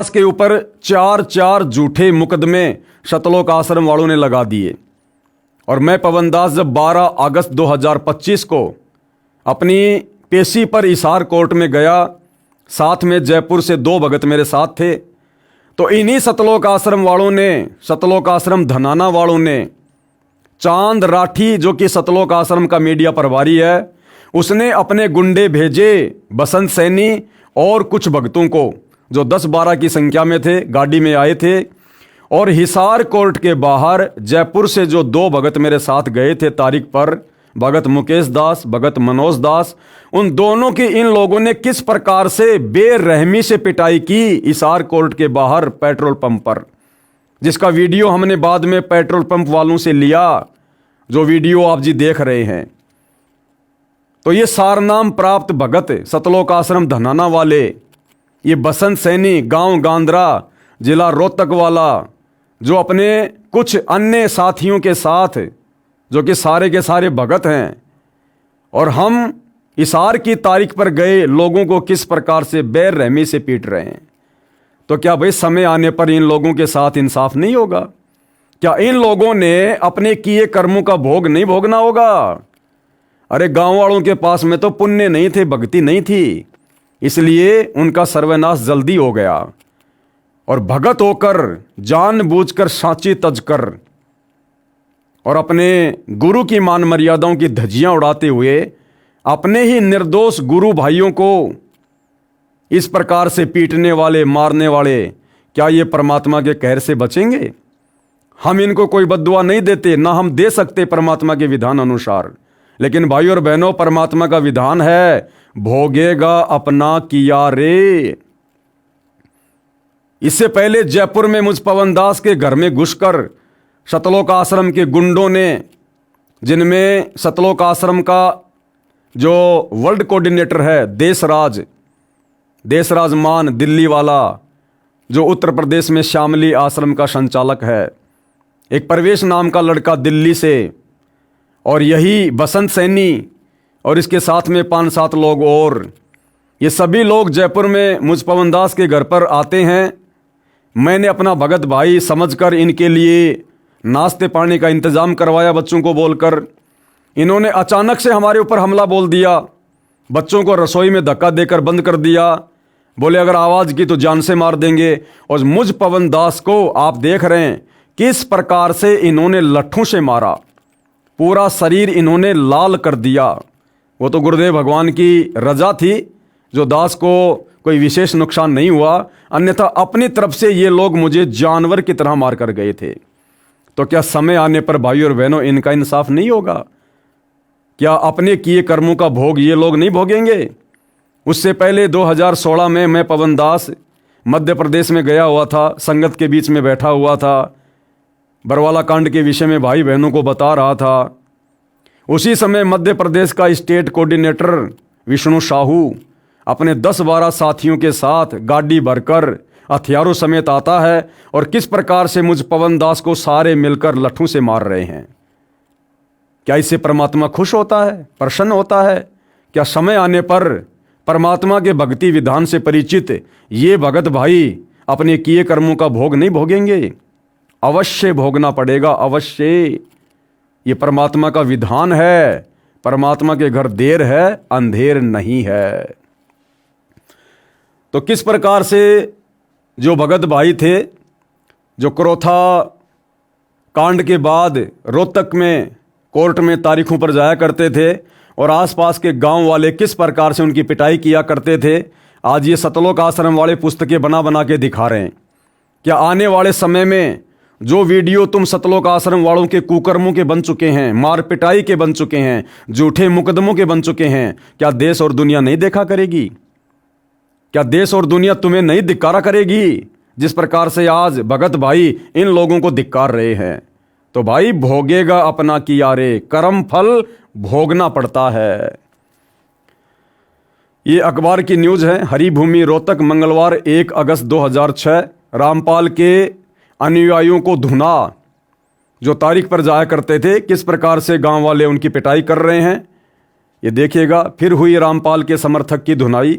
के ऊपर चार चार झूठे मुकदमे सतलोक आश्रम वालों ने लगा दिए। और मैं पवन दास जब 12 अगस्त 2025 को अपनी पेशी पर हिसार कोर्ट में गया, साथ में जयपुर से 2 भगत मेरे साथ थे, तो इन्हीं सतलोक आश्रम वालों ने, सतलोक आश्रम धनाना वालों ने, चांद राठी जो कि सतलोक आश्रम का मीडिया प्रभारी है, उसने अपने गुंडे भेजे बसंत सैनी और कुछ भक्तों को जो 10-12 की संख्या में थे, गाड़ी में आए थे। और हिसार कोर्ट के बाहर जयपुर से जो 2 भगत मेरे साथ गए थे तारीख पर, भगत मुकेश दास, भगत मनोज दास, उन दोनों की इन लोगों ने किस प्रकार से बेरहमी से पिटाई की हिसार कोर्ट के बाहर पेट्रोल पंप पर, जिसका वीडियो हमने बाद में पेट्रोल पंप वालों से लिया, जो वीडियो आप जी देख रहे हैं। तो ये सारनाम प्राप्त भगत सतलोक आश्रम धनाना वाले, ये बसंत सैनी गांव गांद्रा जिला रोहतक वाला, जो अपने कुछ अन्य साथियों के साथ, जो कि सारे के सारे भगत हैं, और हम हिसार की तारीख पर गए लोगों को किस प्रकार से बेरहमी से पीट रहे हैं। तो क्या भाई समय आने पर इन लोगों के साथ इंसाफ नहीं होगा? क्या इन लोगों ने अपने किए कर्मों का भोग नहीं भोगना होगा? अरे गांव वालों के पास में तो पुण्य नहीं थे, भक्ति नहीं थी, इसलिए उनका सर्वनाश जल्दी हो गया। और भगत होकर जानबूझकर सांची तजकर और अपने गुरु की मान मर्यादाओं की धज्जियां उड़ाते हुए अपने ही निर्दोष गुरु भाइयों को इस प्रकार से पीटने वाले, मारने वाले, क्या ये परमात्मा के कहर से बचेंगे? हम इनको कोई बद्दुआ नहीं देते, ना हम दे सकते परमात्मा के विधान अनुसार, लेकिन भाई और बहनों, परमात्मा का विधान है, भोगेगा अपना किया रे। इससे पहले जयपुर में मुझ पवन दास के घर में घुसकर सतलोक आश्रम के गुंडों ने, जिनमें सतलोक आश्रम का जो वर्ल्ड कोऑर्डिनेटर है देशराज मान दिल्ली वाला, जो उत्तर प्रदेश में शामली आश्रम का संचालक है, एक प्रवेश नाम का लड़का दिल्ली से, और यही बसंत सैनी और इसके साथ में 5-7 लोग और, ये सभी लोग जयपुर में मुझ पवन दास के घर पर आते हैं। मैंने अपना भगत भाई समझकर इनके लिए नाश्ते पानी का इंतज़ाम करवाया बच्चों को बोलकर। इन्होंने अचानक से हमारे ऊपर हमला बोल दिया, बच्चों को रसोई में धक्का देकर बंद कर दिया, बोले अगर आवाज़ की तो जान से मार देंगे। और मुझ पवन दास को आप देख रहे हैं किस प्रकार से इन्होंने लट्ठों से मारा, पूरा शरीर इन्होंने लाल कर दिया। वो तो गुरुदेव भगवान की रजा थी, जो दास को कोई विशेष नुकसान नहीं हुआ, अन्यथा अपनी तरफ से ये लोग मुझे जानवर की तरह मार कर गए थे। तो क्या समय आने पर भाई और बहनों इनका इंसाफ नहीं होगा? क्या अपने किए कर्मों का भोग ये लोग नहीं भोगेंगे? उससे पहले 2016 में मैं पवन दास मध्य प्रदेश में गया हुआ था, संगत के बीच में बैठा हुआ था, बरवाला कांड के विषय में भाई बहनों को बता रहा था। उसी समय मध्य प्रदेश का स्टेट कोऑर्डिनेटर विष्णु साहू अपने 10-12 साथियों के साथ गाड़ी भरकर हथियारों समेत आता है, और किस प्रकार से मुझ पवन दास को सारे मिलकर लट्ठों से मार रहे हैं। क्या इससे परमात्मा खुश होता है, प्रसन्न होता है? क्या समय आने पर परमात्मा के भक्ति विधान से परिचित ये भगत भाई अपने किए कर्मों का भोग नहीं भोगेंगे? अवश्य भोगना पड़ेगा, अवश्य। ये परमात्मा का विधान है। परमात्मा के घर देर है, अंधेर नहीं है। तो किस प्रकार से जो भगत भाई थे, जो क्रोथा कांड के बाद रोहतक में कोर्ट में तारीखों पर जाया करते थे और आसपास के गांव वाले किस प्रकार से उनकी पिटाई किया करते थे, आज ये सतलोक आश्रम वाले पुस्तकें बना बना के दिखा रहे हैं। क्या आने वाले समय में जो वीडियो तुम सतलोक आश्रम वालों के कुकर्मों के बन चुके हैं, मार पिटाई के बन चुके हैं, झूठे मुकदमों के बन चुके हैं, क्या देश और दुनिया नहीं देखा करेगी? क्या देश और दुनिया तुम्हें नहीं धिक्कारा करेगी? जिस प्रकार से आज भगत भाई इन लोगों को धिक्कार रहे हैं। तो भाई भोगेगा अपना किया रे, कर्म फल भोगना पड़ता है। ये अखबार की न्यूज है, हरिभूमि रोहतक, मंगलवार 1 अगस्त 2006। रामपाल के अनुयायियों को धुना, जो तारीख पर जाया करते थे, किस प्रकार से गांव वाले उनकी पिटाई कर रहे हैं, ये देखिएगा। फिर हुई रामपाल के समर्थक की धुनाई।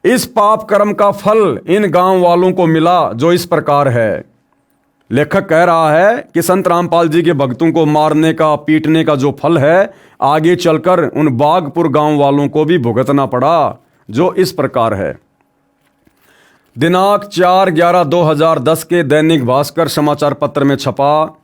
इस पाप कर्म का फल इन गांव वालों को मिला जो इस प्रकार है। लेखक कह रहा है कि संत रामपाल जी के भक्तों को मारने का, पीटने का जो फल है, आगे चलकर उन बागपुर गांव वालों को भी भुगतना पड़ा, जो इस प्रकार है। दिनांक 4/11/2010 के दैनिक भास्कर समाचार पत्र में छपा